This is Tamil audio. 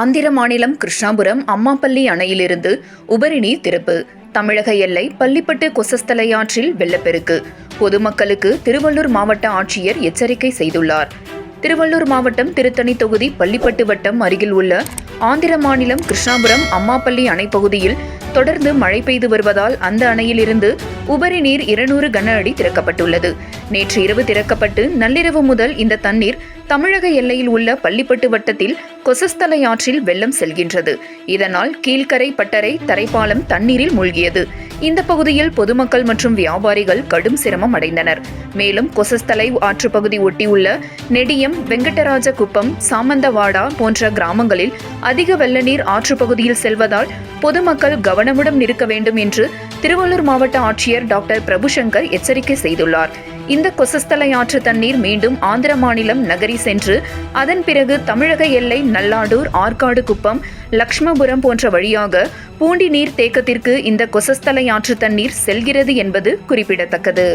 ஆந்திர மாநிலம் கிருஷ்ணாபுரம் அம்மாப்பள்ளி அணையிலிருந்து உபரி நீர் திறப்பு. தமிழக எல்லை பள்ளிப்பட்டு கொசஸ்தலை ஆற்றில் வெள்ளப்பெருக்கு. பொதுமக்களுக்கு திருவள்ளூர் மாவட்ட ஆட்சியர் எச்சரிக்கை செய்துள்ளார். திருவள்ளூர் மாவட்டம் திருத்தணி தொகுதி பள்ளிப்பட்டு வட்டம் அருகில் உள்ள ஆந்திர மாநிலம் கிருஷ்ணாபுரம் அம்மாப்பள்ளி அணை பகுதியில் தொடர்ந்து மழை பெய்து வருவதால் அந்த அணையிலிருந்து உபரி நீர் 200 கன அடி திறக்கப்பட்டுள்ளது. நேற்று இரவு திறக்கப்பட்டு நள்ளிரவு முதல் இந்த தண்ணீர் தமிழக எல்லையில் உள்ள பள்ளிப்பட்டு வட்டத்தில் கொசஸ்தலை ஆற்றில் வெள்ளம் செல்கின்றது. இதனால் கீழ்கரை பட்டறை தரைப்பாலம் தண்ணீரில் மூழ்கியது. இந்த பகுதியில் பொதுமக்கள் மற்றும் வியாபாரிகள் கடும் சிரமம் அடைந்தனர். மேலும் கொசஸ்தலை ஆற்றுப்பகுதி ஒட்டியுள்ள நெடியம், வெங்கடராஜ குப்பம், சாமந்தவாடா போன்ற கிராமங்களில் அதிக வெள்ள நீர் ஆற்றுப்பகுதியில் செல்வதால் பொதுமக்கள் கவனமுடன் இருக்க வேண்டும் என்று திருவள்ளூர் மாவட்ட ஆட்சியர் டாக்டர் பிரபுசங்கர் எச்சரிக்கை செய்துள்ளார். இந்த கொசஸ்தலை ஆற்று தண்ணீர் மீண்டும் ஆந்திர மாநிலம் நகரி சென்று அதன் பிறகு தமிழக எல்லை நல்லாடூர், ஆற்காடு குப்பம், லக்ஷ்மபுரம் போன்ற வழியாக பூண்டி நீர் தேக்கத்திற்கு இந்த கொசஸ்தலை ஆற்று தண்ணீர் செல்கிறது என்பது குறிப்பிடத்தக்கது.